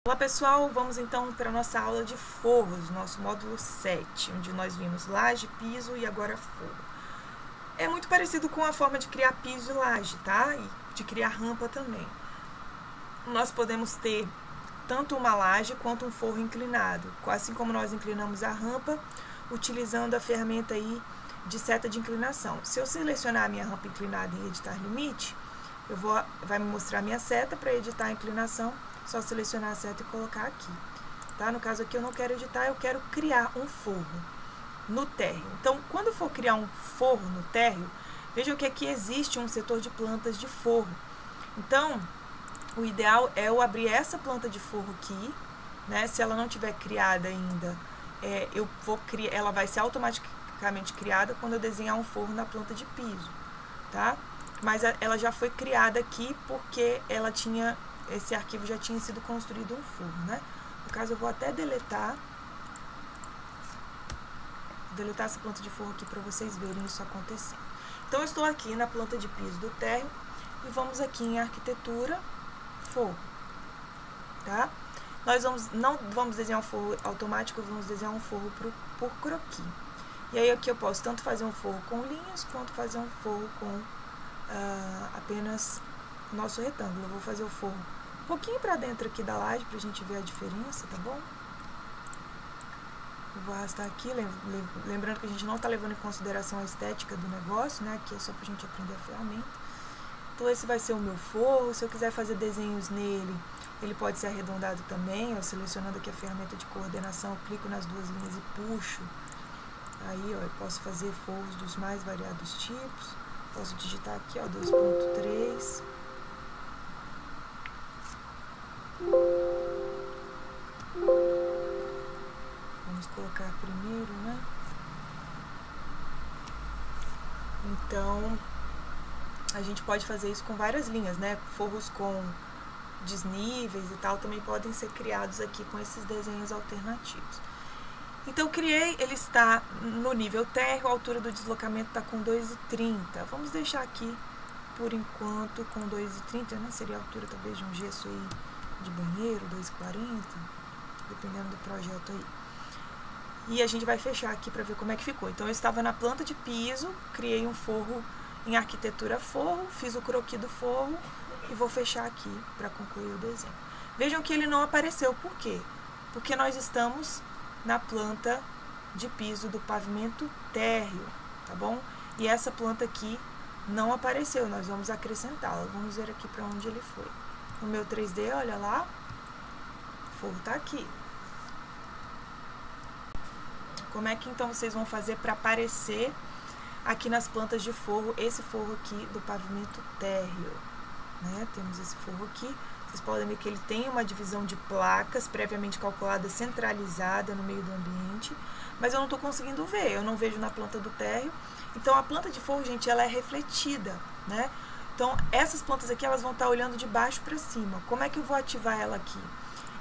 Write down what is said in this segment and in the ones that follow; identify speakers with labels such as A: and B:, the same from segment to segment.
A: Olá pessoal, vamos então para a nossa aula de forros, nosso módulo 7, onde nós vimos laje, piso e agora forro. É muito parecido com a forma de criar piso e laje, tá? E de criar rampa também. Nós podemos ter tanto uma laje quanto um forro inclinado, assim como nós inclinamos a rampa, utilizando a ferramenta aí de seta de inclinação. Se eu selecionar a minha rampa inclinada em editar limite, vai me mostrar a minha seta para editar a inclinação. Só selecionar a seta e colocar aqui, tá? No caso aqui eu não quero editar, eu quero criar um forro no térreo. Então, quando eu for criar um forro no térreo, vejam que aqui existe um setor de plantas de forro. Então, o ideal é eu abrir essa planta de forro aqui, né? Se ela não tiver criada ainda, ela vai ser automaticamente criada quando eu desenhar um forro na planta de piso, tá? Mas ela já foi criada aqui porque esse arquivo já tinha sido construído um forro, né? No caso, eu vou até deletar essa planta de forro aqui para vocês verem isso acontecendo. Então, eu estou aqui na planta de piso do térreo e vamos aqui em arquitetura, forro, tá? Nós não vamos desenhar um forro automático, vamos desenhar um forro por croquis. E aí, aqui eu posso tanto fazer um forro com linhas, quanto fazer um forro com apenas nosso retângulo. Eu vou fazer o forro um pouquinho para dentro aqui da laje pra gente ver a diferença, tá bom? Eu vou arrastar aqui, lembrando que a gente não tá levando em consideração a estética do negócio, né? Aqui é só pra gente aprender a ferramenta. Então esse vai ser o meu forro. Se eu quiser fazer desenhos nele, ele pode ser arredondado também, ó, selecionando aqui a ferramenta de coordenação, eu clico nas duas linhas e puxo. Aí, ó, eu posso fazer forros dos mais variados tipos. Posso digitar aqui, ó, 2.3. Vamos colocar primeiro, né? Então, a gente pode fazer isso com várias linhas, né? Forros com desníveis e tal também podem ser criados aqui com esses desenhos alternativos. Então, criei, ele está no nível térreo, a altura do deslocamento está com 2,30. Vamos deixar aqui, por enquanto, com 2,30, né? Seria a altura, talvez, de um gesso aí de banheiro, 2,40, dependendo do projeto aí. E a gente vai fechar aqui para ver como é que ficou. Então, eu estava na planta de piso, criei um forro em arquitetura forro, fiz o croquis do forro e vou fechar aqui para concluir o desenho. Vejam que ele não apareceu, por quê? Porque nós estamos na planta de piso do pavimento térreo, tá bom? E essa planta aqui não apareceu, nós vamos acrescentá-la. Vamos ver aqui para onde ele foi. No meu 3D, olha lá, o forro tá aqui. Como é que então vocês vão fazer para aparecer aqui nas plantas de forro, esse forro aqui do pavimento térreo, né? Temos esse forro aqui. Vocês podem ver que ele tem uma divisão de placas previamente calculada, centralizada no meio do ambiente, mas eu não estou conseguindo ver, eu não vejo na planta do térreo. Então, a planta de forro, gente, ela é refletida, né? Então, essas plantas aqui, elas vão estar olhando de baixo para cima. Como é que eu vou ativar ela aqui?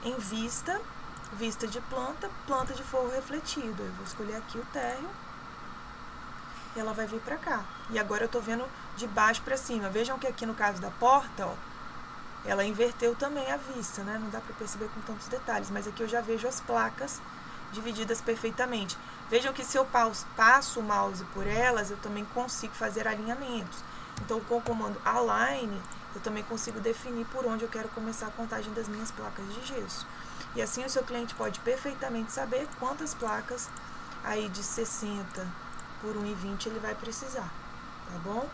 A: Em vista de planta, planta de forro refletido. Eu vou escolher aqui o térreo e ela vai vir para cá. E agora eu estou vendo de baixo para cima. Vejam que aqui no caso da porta, ó, ela inverteu também a vista, né? Não dá para perceber com tantos detalhes, mas aqui eu já vejo as placas divididas perfeitamente. Vejam que se eu passo o mouse por elas, eu também consigo fazer alinhamentos. Então, com o comando Align, eu também consigo definir por onde eu quero começar a contagem das minhas placas de gesso. E assim o seu cliente pode perfeitamente saber quantas placas aí de 60 por 1,20 ele vai precisar, tá bom?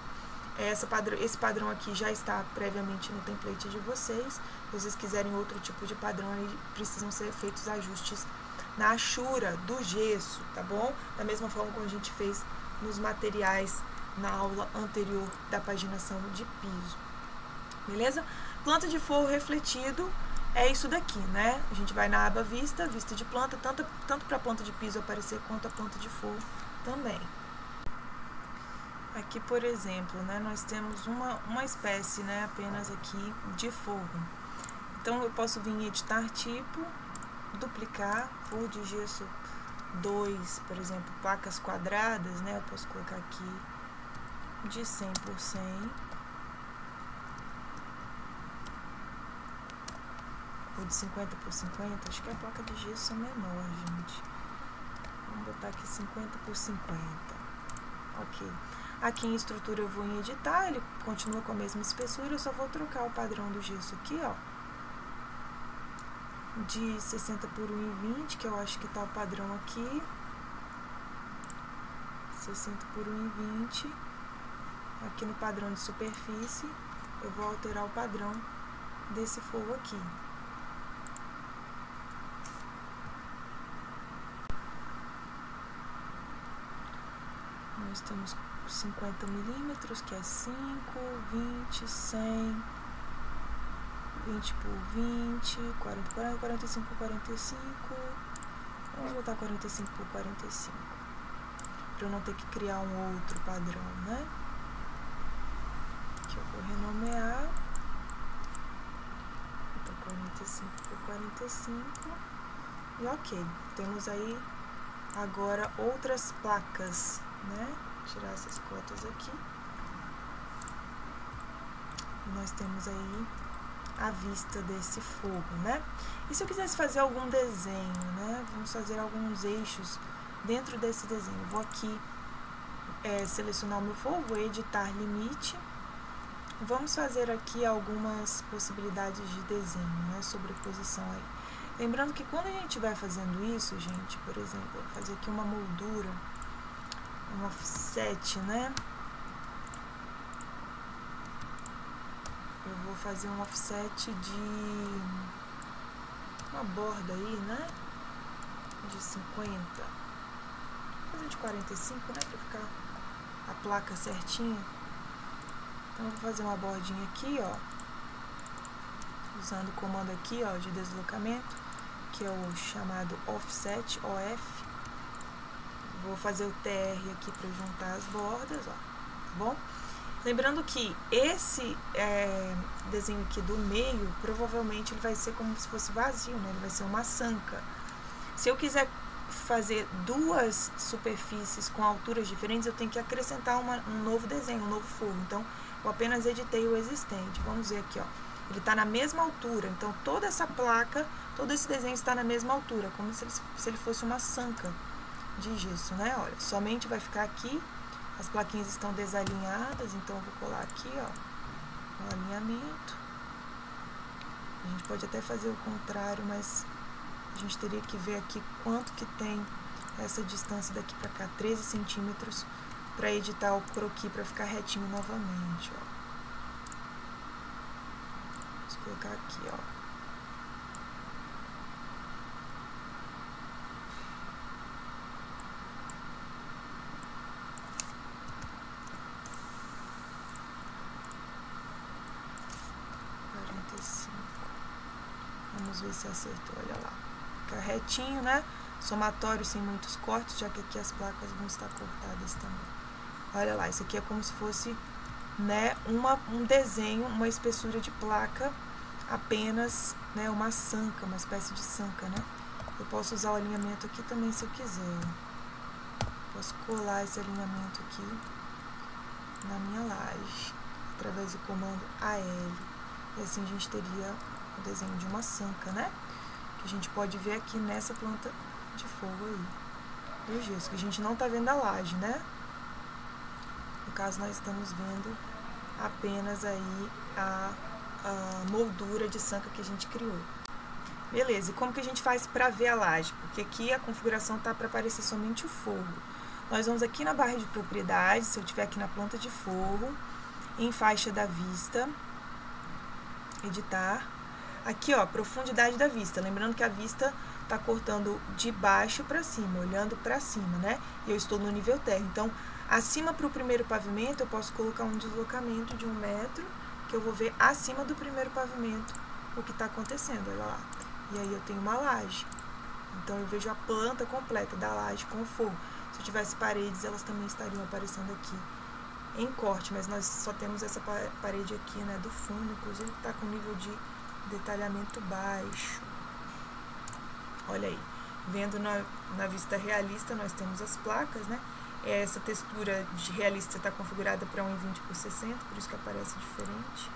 A: Esse padrão aqui já está previamente no template de vocês. Se vocês quiserem outro tipo de padrão, aí precisam ser feitos ajustes na achura do gesso, tá bom? Da mesma forma como a gente fez nos materiais na aula anterior da paginação de piso. Beleza? Planta de forro refletido é isso daqui, né? A gente vai na aba vista de planta, tanto para a planta de piso aparecer quanto a planta de forro também. Aqui, por exemplo, né, nós temos uma espécie, né, apenas aqui de forro. Então, eu posso vir em editar tipo, duplicar, forro de gesso 2, por exemplo, placas quadradas, né, eu posso colocar aqui de 100 por 100. ou de 50 por 50, acho que a placa de gesso é menor, gente. Vamos botar aqui 50 por 50. Ok. Aqui em estrutura eu vou em editar, ele continua com a mesma espessura, eu só vou trocar o padrão do gesso aqui, ó, de 60 por 1,20, que eu acho que tá o padrão aqui. 60 por 1,20. Aqui no padrão de superfície, eu vou alterar o padrão desse forro aqui. Nós temos 50 milímetros, que é 5, 20, 100, 20 por 20, 40 por 40, 45 por 45. Vamos botar 45 por 45, para eu não ter que criar um outro padrão, né? Que eu vou renomear. Vou botar 45 por 45. E ok, temos aí agora outras placas, né? Vou tirar essas cotas aqui. E nós temos aí a vista desse forro, né? E se eu quisesse fazer algum desenho, né? Vamos fazer alguns eixos dentro desse desenho. Vou aqui selecionar o meu forro, vou editar limite. Vamos fazer aqui algumas possibilidades de desenho, né? Sobreposição aí. Lembrando que quando a gente vai fazendo isso, gente, por exemplo, vou fazer aqui uma moldura, um offset, né? Eu vou fazer um offset de uma borda aí, né? De 50. Vou fazer de 45, né? Pra ficar a placa certinha. Então, eu vou fazer uma bordinha aqui, ó. Usando o comando aqui, ó, de deslocamento, que é o chamado offset, OF. Vou fazer o TR aqui para juntar as bordas, ó, tá bom? Lembrando que esse desenho aqui do meio, provavelmente ele vai ser como se fosse vazio, né? Ele vai ser uma sanca. Se eu quiser fazer duas superfícies com alturas diferentes, eu tenho que acrescentar um novo desenho, um novo forro. Então, eu apenas editei o existente. Vamos ver aqui, ó. Ele está na mesma altura, então toda essa placa, todo esse desenho está na mesma altura, como se ele fosse uma sanca de gesso, né? Olha, somente vai ficar aqui, as plaquinhas estão desalinhadas, então eu vou colar aqui, ó, o alinhamento. A gente pode até fazer o contrário, mas a gente teria que ver aqui quanto que tem essa distância daqui para cá, 13 centímetros, para editar o croquis para ficar retinho novamente, ó. Vou colocar aqui, ó. Vamos ver se acertou, olha lá. Fica retinho, né? Somatório sem muitos cortes, já que aqui as placas vão estar cortadas também. Olha lá, isso aqui é como se fosse, né, um desenho, uma espessura de placa, apenas, né, uma sanca, uma espécie de sanca, né? Eu posso usar o alinhamento aqui também se eu quiser. Posso colar esse alinhamento aqui na minha laje, através do comando AL. E assim a gente teria o desenho de uma sanca, né? Que a gente pode ver aqui nessa planta de forro aí, do gesso, que a gente não tá vendo a laje, né? No caso, nós estamos vendo apenas aí a moldura de sanca que a gente criou. Beleza, e como que a gente faz para ver a laje? Porque aqui a configuração tá para aparecer somente o forro. Nós vamos aqui na barra de propriedades, se eu tiver aqui na planta de forro, em faixa da vista, editar. Aqui, ó, profundidade da vista. Lembrando que a vista tá cortando de baixo para cima, olhando para cima, né? E eu estou no nível terra. Então, acima para o primeiro pavimento, eu posso colocar um deslocamento de 1 metro, que eu vou ver acima do primeiro pavimento o que está acontecendo, olha lá. E aí eu tenho uma laje. Então, eu vejo a planta completa da laje com o forro. Se eu tivesse paredes, elas também estariam aparecendo aqui em corte, mas nós só temos essa parede aqui, né, do fundo, inclusive está com nível de detalhamento baixo. Olha aí, vendo na vista realista, nós temos as placas, né? Essa textura de realista está configurada para 1,20 por 60, por isso que aparece diferente.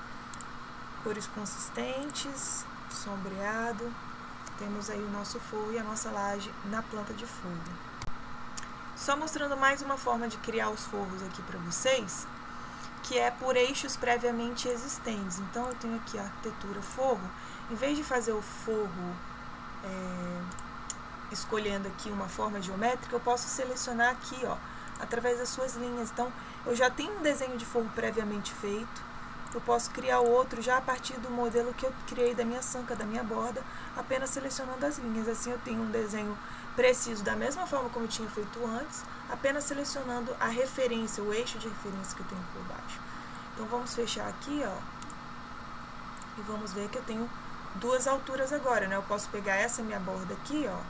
A: Cores consistentes, sombreado. Temos aí o nosso forro e a nossa laje na planta de fogo. Só mostrando mais uma forma de criar os forros aqui para vocês, que é por eixos previamente existentes. Então, eu tenho aqui a arquitetura forro. Em vez de fazer o forro escolhendo aqui uma forma geométrica, eu posso selecionar aqui, ó, através das suas linhas. Então, eu já tenho um desenho de forro previamente feito. Eu posso criar outro já a partir do modelo que eu criei da minha sanca, da minha borda, apenas selecionando as linhas. Assim eu tenho um desenho preciso da mesma forma como eu tinha feito antes, apenas selecionando a referência, o eixo de referência que eu tenho por baixo. Então vamos fechar aqui, ó, e vamos ver que eu tenho duas alturas agora, né? Eu posso pegar essa minha borda aqui, ó,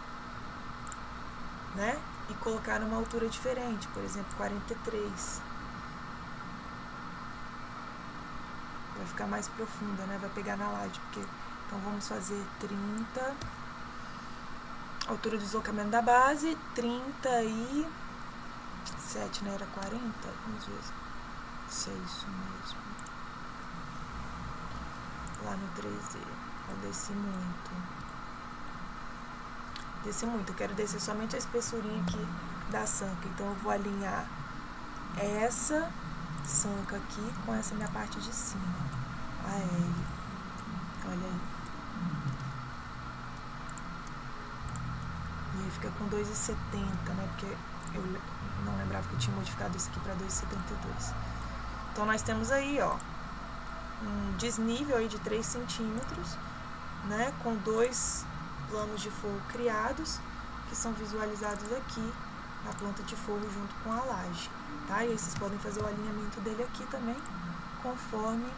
A: né? E colocar numa altura diferente, por exemplo, 43. Vai ficar mais profunda, né? Vai pegar na laje, porque... Então, vamos fazer 30. Altura de deslocamento da base, 37, né? Era 40? Vamos ver se é isso mesmo. Lá no 3D. Eu desci muito. Desci muito. Eu quero descer somente a espessurinha aqui da sanca. Então, eu vou alinhar essa sanca aqui com essa minha parte de cima, a L. Olha aí. E aí fica com 2,70, né? Porque eu não lembrava que eu tinha modificado isso aqui para 2,72. Então, nós temos aí, ó, um desnível aí de 3 centímetros, né? Com 2 planos de forro criados, que são visualizados aqui na planta de forro junto com a laje. Tá? E aí vocês podem fazer o alinhamento dele aqui também, conforme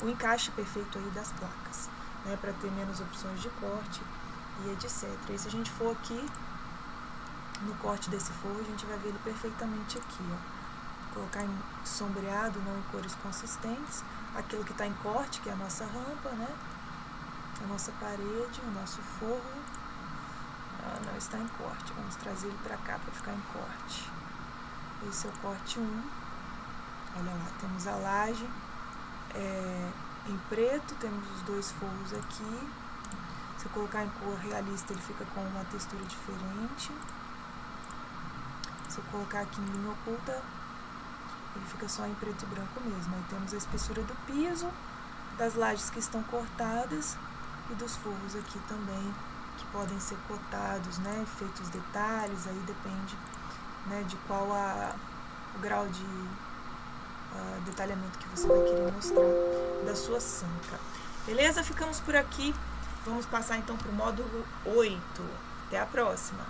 A: o encaixe perfeito aí das placas, né? Para ter menos opções de corte e etc. E se a gente for aqui no corte desse forro, a gente vai ver ele perfeitamente aqui, ó. Vou colocar em sombreado, não em cores consistentes. Aquilo que está em corte, que é a nossa rampa, né? A nossa parede, o nosso forro. Não está em corte, vamos trazer ele para cá para ficar em corte. Esse é o corte 1. Olha lá, temos a laje em preto, temos os 2 forros aqui. Se eu colocar em cor realista, ele fica com uma textura diferente. Se eu colocar aqui em linha oculta, ele fica só em preto e branco mesmo. Aí temos a espessura do piso, das lajes que estão cortadas e dos forros aqui também, que podem ser cotados, né, feitos detalhes, aí depende, né, de qual o grau de detalhamento que você vai querer mostrar da sua sanca. Beleza? Ficamos por aqui. Vamos passar então para o módulo 8. Até a próxima!